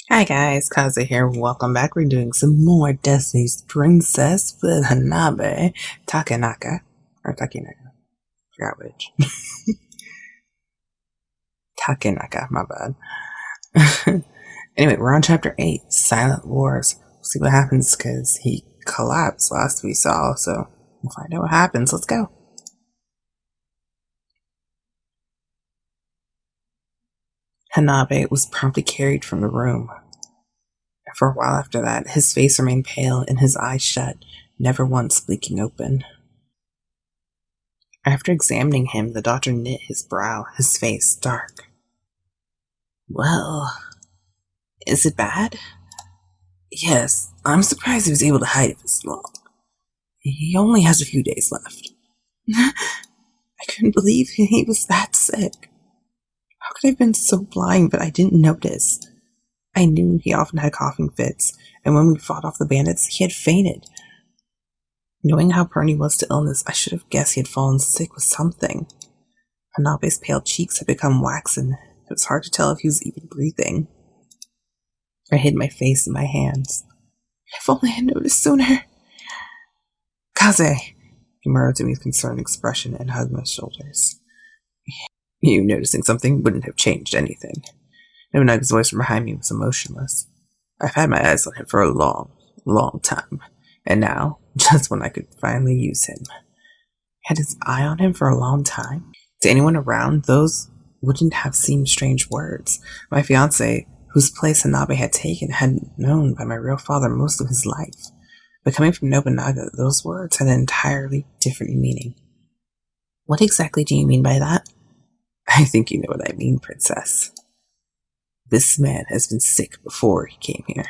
Hi guys, Kaze here. Welcome back. We're doing some more Destiny's Princess with Hanabi Takenaka. Or Takenaka. Forgot which. Takenaka, my bad. Anyway, we're on chapter 8, Silent Wars. We'll see what happens because he collapsed last we saw, so we'll find out what happens. Let's go. Hanabi was promptly carried from the room. For a while after that, his face remained pale and his eyes shut, never once blinking open. After examining him, the doctor knit his brow, his face dark. Well, is it bad? Yes, I'm surprised he was able to hide it this long. He only has a few days left. I couldn't believe he was that sick. How could I have been so blind that I didn't notice? I knew he often had coughing fits, and when we fought off the bandits, he had fainted. Knowing how prone he was to illness, I should have guessed he had fallen sick with something. Hanabe's pale cheeks had become waxen. It was hard to tell if he was even breathing. I hid my face in my hands. If only I had noticed sooner. Kaze, he murmured to me with concerned expression and hugged my shoulders. You noticing something wouldn't have changed anything. Nobunaga's voice from behind me was emotionless. I've had my eyes on him for a long, long time, and now, just when I could finally use him. I had his eye on him for a long time? To anyone around, those wouldn't have seemed strange words. My fiancé, whose place Hanabi had taken, had known by my real father most of his life. But coming from Nobunaga, those words had an entirely different meaning. What exactly do you mean by that? I think you know what I mean, princess. This man has been sick before he came here.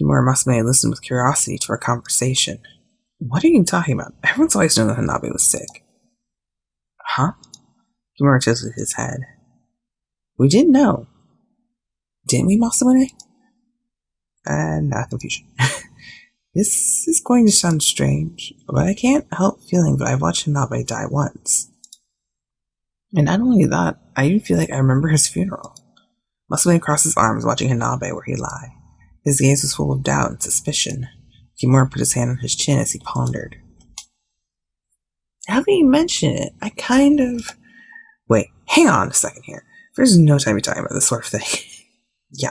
Yukimura and Masamune listened with curiosity to our conversation. What are you talking about? Everyone's always known that Hanabi was sick. Huh? Yukimura tilted his head. We didn't know. Didn't we, Masamune? Not confusion. This is going to sound strange, but I can't help feeling that I've watched Hanabi die once. And not only that, I even feel like I remember his funeral. Masamune crossed his arms, watching Hanabi where he lay. His gaze was full of doubt and suspicion. Yukimura put his hand on his chin as he pondered. Now that you mention it, I kind of... Wait, hang on a second here. There's no time to be talking about this sort of thing. Yeah.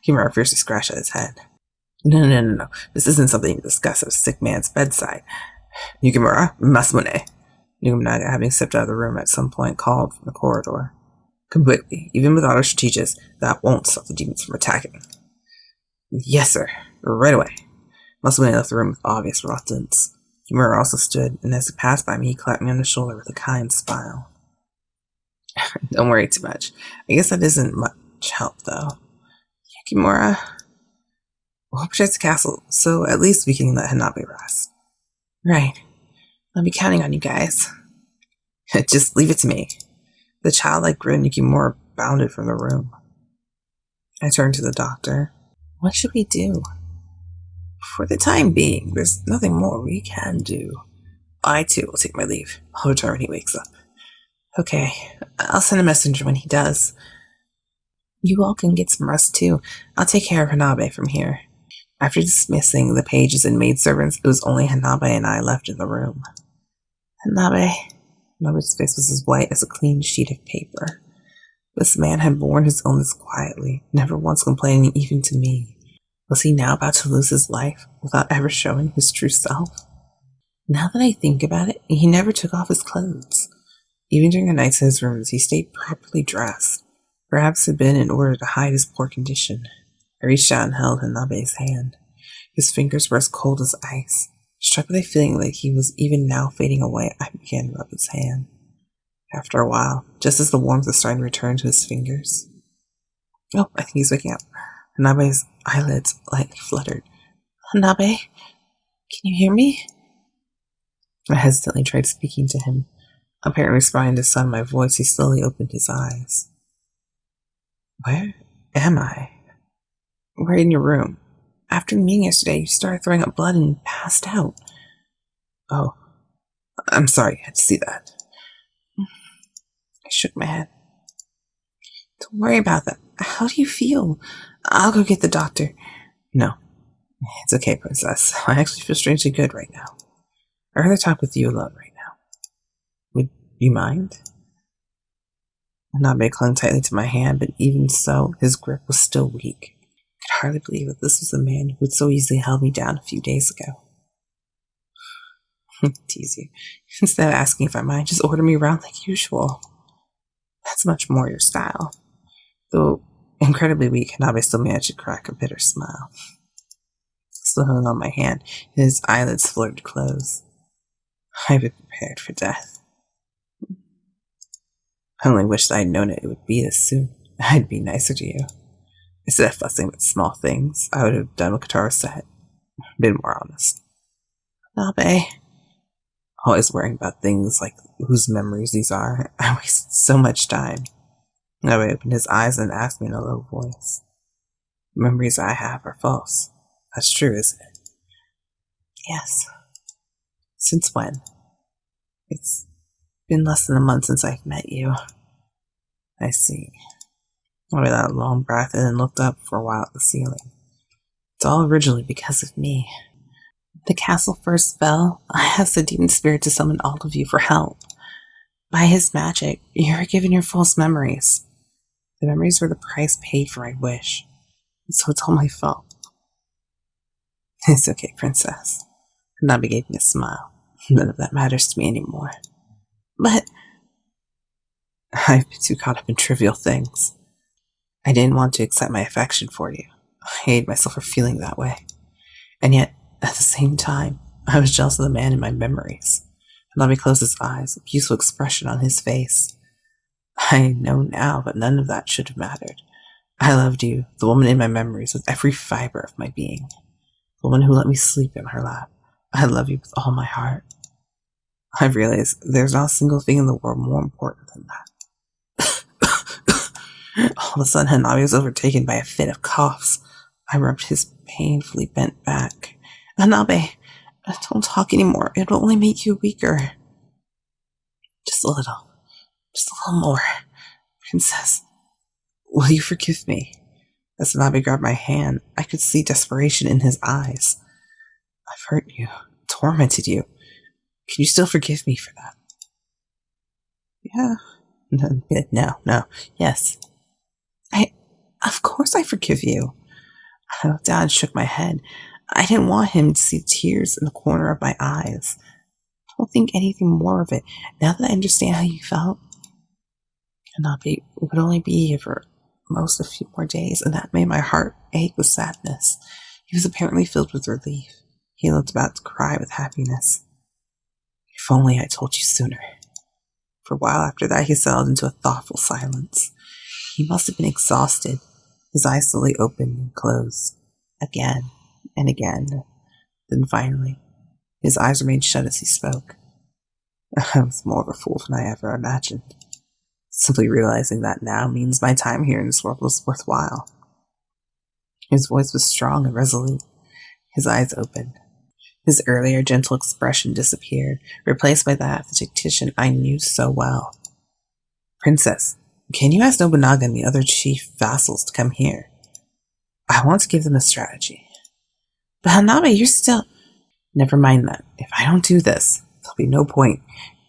Yukimura fiercely scratched at his head. No. This isn't something to discuss at a sick man's bedside. Yukimura, Masamune. Nobunaga, having stepped out of the room at some point, called from the corridor. Come quickly. Even without our strategists, that won't stop the demons from attacking. Yes, sir. Right away. Masamune left the room with obvious reluctance. Yukimura also stood, and as he passed by me, he clapped me on the shoulder with a kind smile. Don't worry too much. I guess that isn't much help, though. Yukimura, we'll protect the castle, so at least we can let Hanabi rest. Right. I'll be counting on you guys. Just leave it to me. The childlike grin Yukimura bounded from the room. I turned to the doctor. What should we do? For the time being, there's nothing more we can do. I, too, will take my leave. I'll return when he wakes up. Okay, I'll send a messenger when he does. You all can get some rest, too. I'll take care of Hanabi from here. After dismissing the pages and maidservants, it was only Hanabi and I left in the room. Hanabi's face was as white as a clean sheet of paper. This man had borne his illness quietly, never once complaining even to me. Was he now about to lose his life without ever showing his true self? Now that I think about it, he never took off his clothes. Even during the nights in his rooms, he stayed properly dressed. Perhaps it had been in order to hide his poor condition. I reached out and held Hanabi's hand. His fingers were as cold as ice. Struck with a feeling that he was even now fading away, I began to rub his hand. After a while, just as the warmth was starting to return to his fingers... Oh, I think he's waking up. Hanabi's eyelids lightly fluttered. Hanabi, can you hear me? I hesitantly tried speaking to him. Apparently responding to the sound of my voice, he slowly opened his eyes. Where am I? We're in your room. After the meeting yesterday, you started throwing up blood and passed out. Oh, I'm sorry, I had to see that. I shook my head. Don't worry about that. How do you feel? I'll go get the doctor. No, it's okay, Princess. I actually feel strangely good right now. I'd rather talk with you alone right now. Would you mind? Hanabi clung tightly to my hand, but even so, his grip was still weak. I could hardly believe that this was the man who had so easily held me down a few days ago. Tease you. Instead of asking if I mind, just order me around like usual. That's much more your style. Though incredibly weak, Hanabi still managed to crack a bitter smile. Still hung on my hand, and his eyelids fluttered close. I've been prepared for death. I only wished I had known it would be this soon. I'd be nicer to you. Instead of fussing with small things, I would have done what Kotaro said. Been more honest. Hanabi. Always worrying about things like whose memories these are. I wasted so much time. Hanabi opened his eyes and asked me in a low voice. The memories I have are false. That's true, isn't it? Yes. Since when? It's been less than a month since I've met you. I see. I let out a long breath and then looked up for a while at the ceiling. It's all originally because of me. The castle first fell. I asked the demon spirit to summon all of you for help. By his magic, you were given your false memories. The memories were the price paid for my wish. So it's all my fault. It's okay, Princess. Hanabi gave me a smile. None of that matters to me anymore. But I've been too caught up in trivial things. I didn't want to accept my affection for you. I hated myself for feeling that way. And yet, at the same time, I was jealous of the man in my memories. Hanabi closed his eyes, a peaceful expression on his face. I know now, but none of that should have mattered. I loved you, the woman in my memories, with every fiber of my being. The woman who let me sleep in her lap. I love you with all my heart. I've realized there's not a single thing in the world more important than that. All of a sudden, Hanabi was overtaken by a fit of coughs. I rubbed his painfully bent back. Hanabi, don't talk anymore. It'll only make you weaker. Just a little more. Princess, will you forgive me? As Hanabi grabbed my hand, I could see desperation in his eyes. I've hurt you, tormented you. Can you still forgive me for that? Yeah. No. Yes. Of course I forgive you. I looked down and shook my head. I didn't want him to see tears in the corner of my eyes. I don't think anything more of it. Now that I understand how you felt, Hanabi would only be here for most a few more days, and that made my heart ache with sadness. He was apparently filled with relief. He looked about to cry with happiness. If only I told you sooner. For a while after that, he settled into a thoughtful silence. He must have been exhausted. His eyes slowly opened and closed, again and again. Then finally, his eyes remained shut as he spoke. I was more of a fool than I ever imagined. Simply realizing that now means my time here in this world was worthwhile. His voice was strong and resolute. His eyes opened. His earlier gentle expression disappeared, replaced by that of the tactician I knew so well. Princess, can you ask Nobunaga and the other chief vassals to come here? I want to give them a strategy. But Hanabi, you're still... Never mind that. If I don't do this, there'll be no point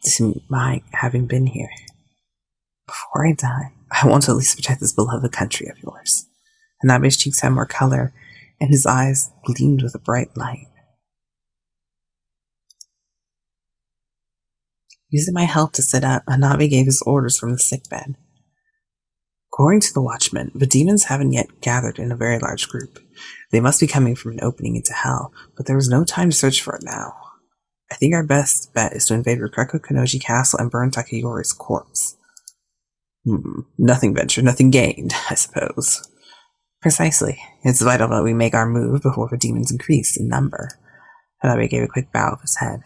to my having been here. Before I die, I want to at least protect this beloved country of yours. Hanabi's cheeks had more color, and his eyes gleamed with a bright light. Using my help to sit up, Hanabi gave his orders from the sickbed. According to the watchmen, the demons haven't yet gathered in a very large group. They must be coming from an opening into hell, but there is no time to search for it now. I think our best bet is to invade Rikako Kanoji Castle and burn Takayori's corpse. Nothing ventured, nothing gained, I suppose. Precisely. It's vital that we make our move before the demons increase in number. Hanabi gave a quick bow of his head.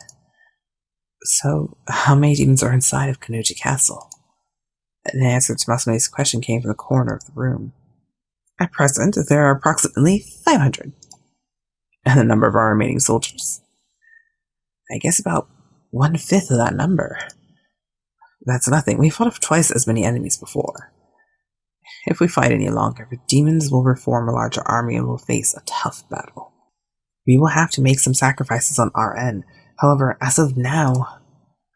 So, how many demons are inside of Kanoji Castle? The answer to Masumune's question came from the corner of the room. At present, there are approximately 500. And the number of our remaining soldiers? I guess about 1/5 of that number. That's nothing. We fought off twice as many enemies before. If we fight any longer, the demons will reform a larger army and will face a tough battle. We will have to make some sacrifices on our end. However, as of now,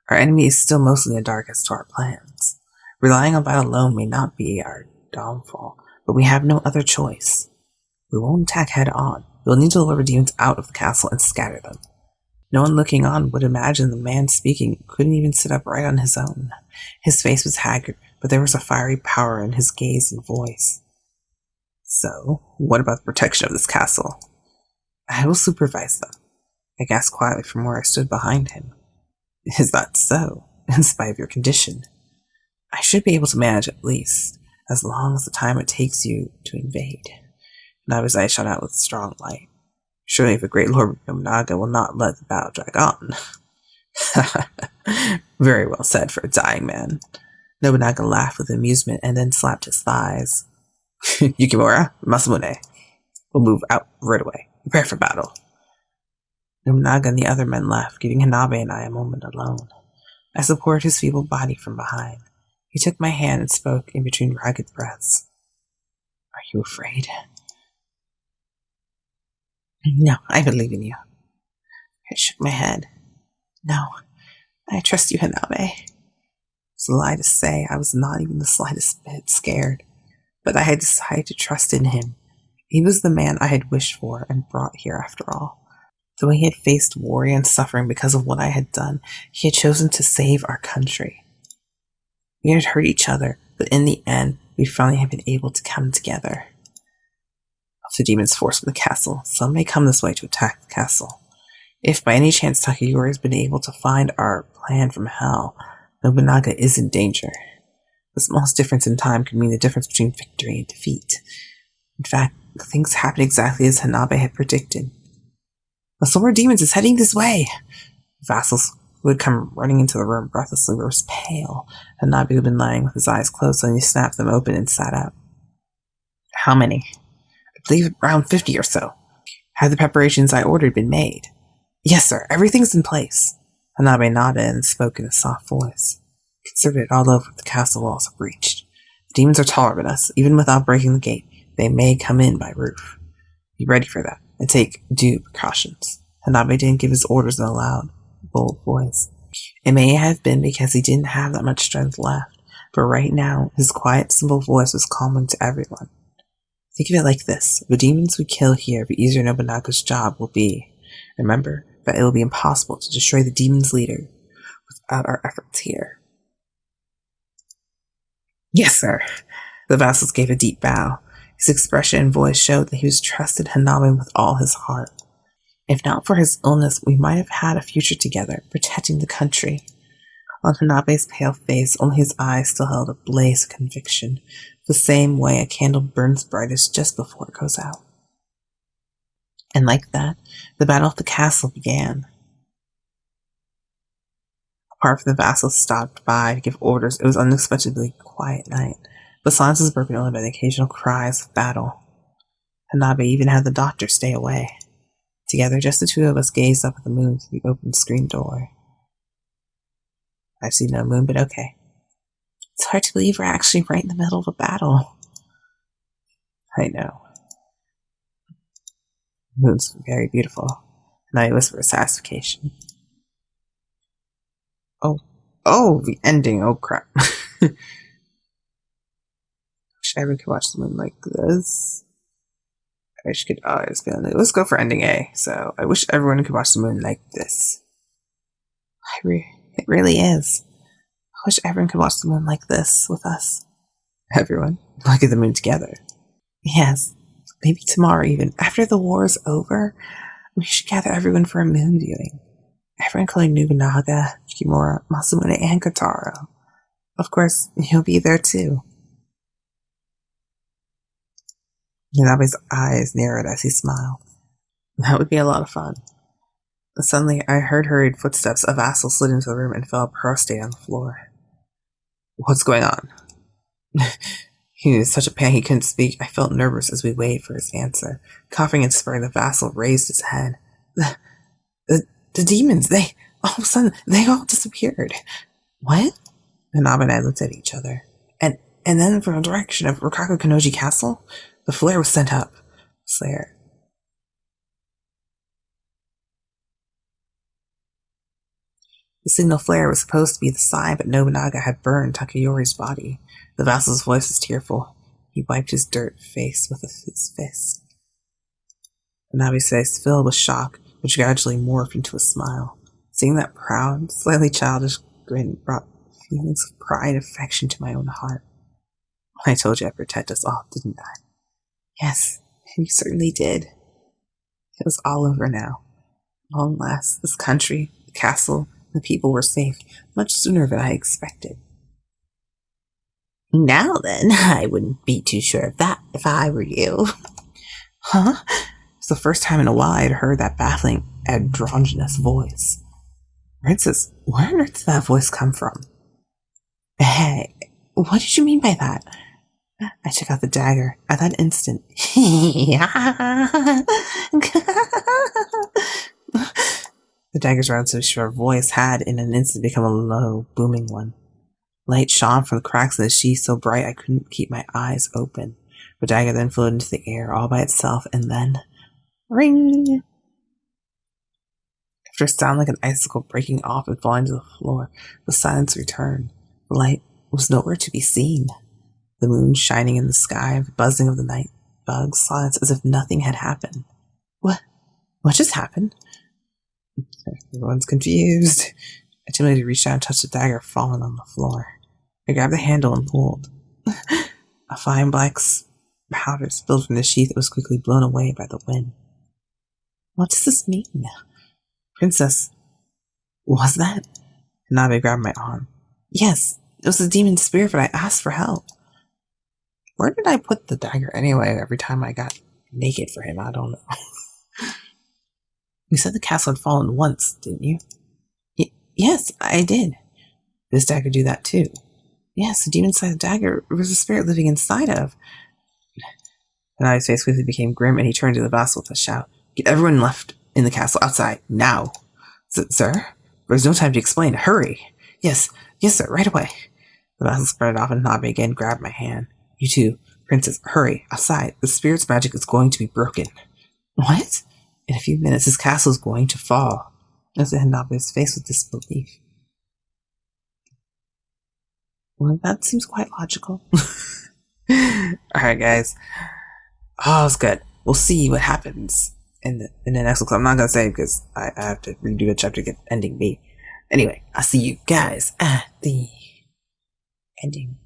our enemy is still mostly in the dark as to our plans. Relying on that alone may not be our downfall, but we have no other choice. We won't attack head on. We'll need to lure demons out of the castle and scatter them. No one looking on would imagine the man speaking couldn't even sit upright on his own. His face was haggard, but there was a fiery power in his gaze and voice. So, what about the protection of this castle? I will supervise them. I gasped quietly from where I stood behind him. Is that so, in spite of your condition? I should be able to manage at least, as long as the time it takes you to invade. Hanabi's eyes shone out with strong light. Surely the great Lord Nobunaga will not let the battle drag on. Very well said for a dying man. Nobunaga laughed with amusement and then slapped his thighs. Yukimura, Masamune, we'll move out right away. Prepare for battle. Nobunaga and the other men left, giving Hanabi and I a moment alone. I supported his feeble body from behind. He took my hand and spoke in between ragged breaths. Are you afraid? No, I believe in you. I shook my head. No, I trust you, Hanabi. It's a lie to say I was not even the slightest bit scared, but I had decided to trust in him. He was the man I had wished for and brought here after all. Though he had faced worry and suffering because of what I had done, he had chosen to save our country. We had hurt each other, but in the end, we finally had been able to come together. If the demons force from the castle, some may come this way to attack the castle. If by any chance Takayori has been able to find our plan from hell, Nobunaga is in danger. The smallest difference in time could mean the difference between victory and defeat. In fact, things happened exactly as Hanabi had predicted. A swarm of demons is heading this way! Vassals who had come running into the room breathlessly were pale. Hanabi had been lying with his eyes closed, so he snapped them open and sat up. How many? I believe around 50 or so. Had the preparations I ordered been made? Yes, sir. Everything's in place. Hanabi nodded and spoke in a soft voice. Consider it all over if the castle walls are breached. The demons are taller than us. Even without breaking the gate, they may come in by roof. Be ready for that, and take due precautions. Hanabi didn't give his orders in a loud, bold voice. It may have been because he didn't have that much strength left, but right now, his quiet, simple voice was calming to everyone. Think of it like this. The demons we kill here, the easier Nobunaga's job will be. Remember that it will be impossible to destroy the demon's leader without our efforts here. Yes, sir. The vassals gave a deep bow. His expression and voice showed that he was trusted Hanabi with all his heart. If not for his illness, we might have had a future together, protecting the country. On Hanabi's pale face, only his eyes still held a blaze of conviction, the same way a candle burns brightest just before it goes out. And like that, the battle at the castle began. Apart from the vassals stopped by to give orders, it was an unexpectedly quiet night. The silence was broken only by the occasional cries of battle. Hanabi even had the doctor stay away. Together, just the two of us gazed up at the moon through the open screen door. I see no moon, but okay. It's hard to believe we're actually right in the middle of a battle. I know. The moon's very beautiful, and I whisper with satisfaction. Oh, the ending, oh crap. Wish everyone could watch the moon like this. I wish could, let's go for ending A. So, I wish everyone could watch the moon like this. It really is. I wish everyone could watch the moon like this with us. Everyone? Look at the moon together. Yes. Maybe tomorrow even. After the war is over, we should gather everyone for a moon viewing. Everyone including Nobunaga, Yukimura, Masamune, and Kotaro. Of course, you'll be there too. Hanabi's eyes narrowed as he smiled. That would be a lot of fun. Suddenly, I heard hurried footsteps. A vassal slid into the room and fell prostrate on the floor. What's going on? He was such a panic he couldn't speak. I felt nervous as we waited for his answer. Coughing and spurring, the vassal raised his head. The demons, all of a sudden, they all disappeared. What? Hanabi and I looked at each other. And And then from the direction of Rokkaku Kanoji Castle, the flare was sent up. Flare. The signal flare was supposed to be the sign, but Nobunaga had burned Takayori's body. The vassal's voice was tearful. He wiped his dirt face with his fist. Hanabi's face filled with shock, which gradually morphed into a smile. Seeing that proud, slightly childish grin brought feelings of pride and affection to my own heart. I told you I'd protect us all, didn't I? Yes, you certainly did. It was all over now. At long last, this country, the castle, and the people were safe, much sooner than I expected. Now then, I wouldn't be too sure of that if I were you. Huh? It's the first time in a while I had heard that baffling, androgynous voice. Princess, where on earth did that voice come from? Hey, what did you mean by that? I took out the dagger. At that instant, the dagger's relatively short voice had, in an instant, become a low, booming one. Light shone from the cracks of the sheath so bright I couldn't keep my eyes open. The dagger then floated into the air all by itself, and then... ring! After a sound like an icicle breaking off and falling to the floor, the silence returned. The light was nowhere to be seen. The moon shining in the sky, the buzzing of the night bugs, silence as if nothing had happened. What just happened? Everyone's confused. I timidly reached out and touched the dagger fallen on the floor. I grabbed the handle and pulled. A fine black powder spilled from the sheath that was quickly blown away by the wind. What does this mean? Princess, was that? Hanabi grabbed my arm. Yes, it was the demon spirit, but I asked for help. Where did I put the dagger anyway every time I got naked for him? I don't know. You said the castle had fallen once, didn't you? Yes, I did. Did this dagger do that too? Yes, the demon-sized dagger was a spirit living inside of. Hanabi's face quickly became grim, and he turned to the vassal with a shout. Get everyone left in the castle outside, now. Sir? There's no time to explain. Hurry! Yes, sir, right away. The vassal spread off, and Hanabi again grabbed my hand. You too, Princess, hurry, outside. The spirit's magic is going to be broken. What? In a few minutes, this castle is going to fall. I said Hanabi's face with disbelief. Well, that seems quite logical. Alright, guys. Oh, it's good. We'll see what happens in the next one. I'm not going to say because I have to redo a chapter to get ending B. Anyway, I'll see you guys at the ending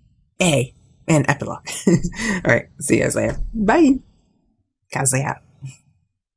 A and epilogue. Alright, see you guys later. Bye. Kaze out.